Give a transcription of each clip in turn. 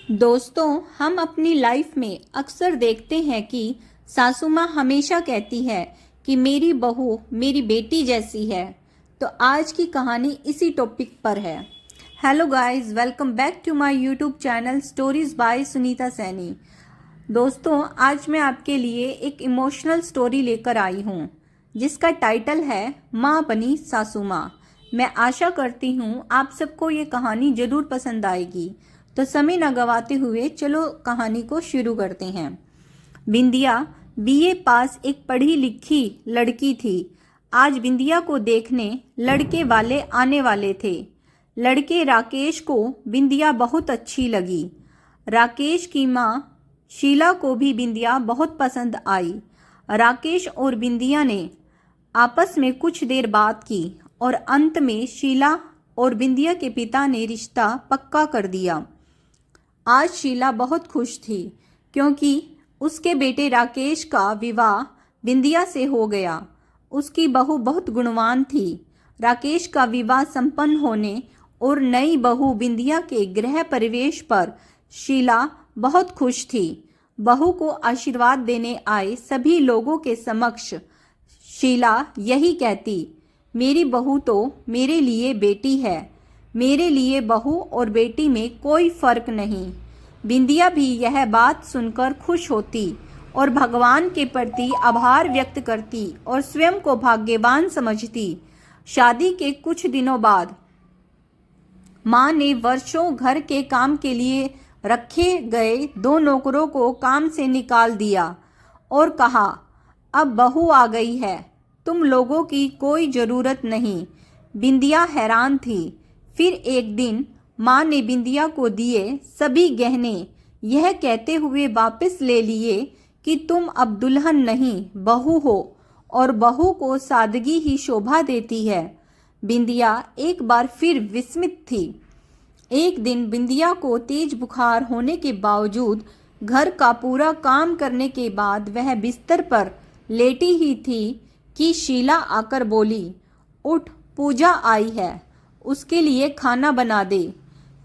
दोस्तों, हम अपनी लाइफ में अक्सर देखते हैं कि सासू माँ हमेशा कहती है कि मेरी बहू मेरी बेटी जैसी है। तो आज की कहानी इसी टॉपिक पर है। Hello guys, welcome back to my YouTube channel stories by Sunita Saini. दोस्तों, आज मैं आपके लिए एक इमोशनल स्टोरी लेकर आई हूँ जिसका टाइटल है माँ बनी सासू माँ। मैं आशा करती हूँ आप सबको ये कहानी ज़रूर पसंद आएगी। तो समय न गवाते हुए चलो कहानी को शुरू करते हैं। बिंदिया बीए पास एक पढ़ी लिखी लड़की थी। आज बिंदिया को देखने लड़के वाले आने वाले थे। लड़के राकेश को बिंदिया बहुत अच्छी लगी। राकेश की माँ शीला को भी बिंदिया बहुत पसंद आई। राकेश और बिंदिया ने आपस में कुछ देर बात की और अंत में शीला और बिंदिया के पिता ने रिश्ता पक्का कर दिया। आज शीला बहुत खुश थी क्योंकि उसके बेटे राकेश का विवाह बिंदिया से हो गया। उसकी बहू बहुत गुणवान थी। राकेश का विवाह संपन्न होने और नई बहू बिंदिया के गृह प्रवेश पर शीला बहुत खुश थी। बहू को आशीर्वाद देने आए सभी लोगों के समक्ष शीला यही कहती, मेरी बहू तो मेरे लिए बेटी है, मेरे लिए बहू और बेटी में कोई फर्क नहीं। बिंदिया भी यह बात सुनकर खुश होती और भगवान के प्रति आभार व्यक्त करती और स्वयं को भाग्यवान समझती। शादी के कुछ दिनों बाद माँ ने वर्षों घर के काम के लिए रखे गए 2 नौकरों को काम से निकाल दिया और कहा, अब बहू आ गई है, तुम लोगों की कोई ज़रूरत नहीं। बिंदिया हैरान थी। फिर एक दिन माँ ने बिंदिया को दिए सभी गहने यह कहते हुए वापस ले लिए कि तुम अब दुल्हन नहीं बहू हो और बहू को सादगी ही शोभा देती है। बिंदिया एक बार फिर विस्मित थी। एक दिन बिंदिया को तेज बुखार होने के बावजूद घर का पूरा काम करने के बाद वह बिस्तर पर लेटी ही थी कि शीला आकर बोली, उठ, पूजा आई है, उसके लिए खाना बना दे।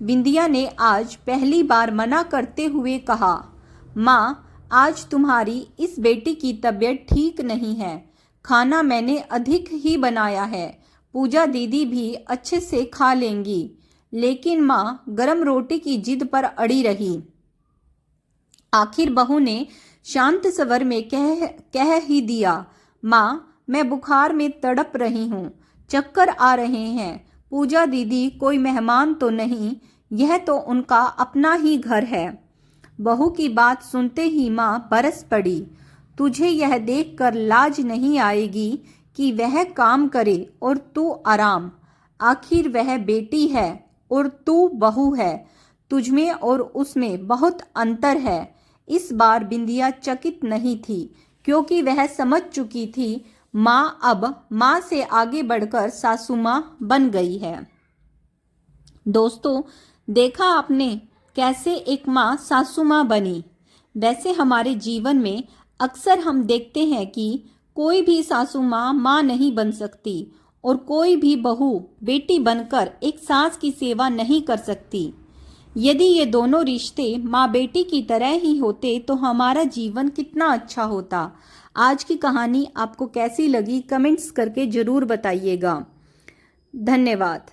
बिंदिया ने आज पहली बार मना करते हुए कहा, माँ, आज तुम्हारी इस बेटी की तबीयत ठीक नहीं है, खाना मैंने अधिक ही बनाया है, पूजा दीदी भी अच्छे से खा लेंगी। लेकिन माँ गरम रोटी की जिद पर अड़ी रही। आखिर बहू ने शांत स्वर में कह ही दिया, माँ, मैं बुखार में तड़प रही हूँ, चक्कर आ रहे हैं, पूजा दीदी कोई मेहमान तो नहीं, यह तो उनका अपना ही घर है। बहू की बात सुनते ही माँ बरस पड़ी। तुझे यह देखकर लाज नहीं आएगी कि वह काम करे और तू आराम। आखिर वह बेटी है और तू बहू है, तुझमें और उसमें बहुत अंतर है। इस बार बिंदिया चकित नहीं थी क्योंकि वह समझ चुकी थी माँ अब माँ से आगे बढ़कर सासू माँ बन गई है। दोस्तों, देखा आपने कैसे एक माँ सासू माँ बनी। वैसे हमारे जीवन में अक्सर हम देखते हैं कि कोई भी सासू माँ माँ नहीं बन सकती और कोई भी बहू बेटी बनकर एक सास की सेवा नहीं कर सकती। यदि ये दोनों रिश्ते माँ बेटी की तरह ही होते तो हमारा जीवन कितना अच्छा होता। आज की कहानी आपको कैसी लगी कमेंट्स करके ज़रूर बताइएगा। धन्यवाद।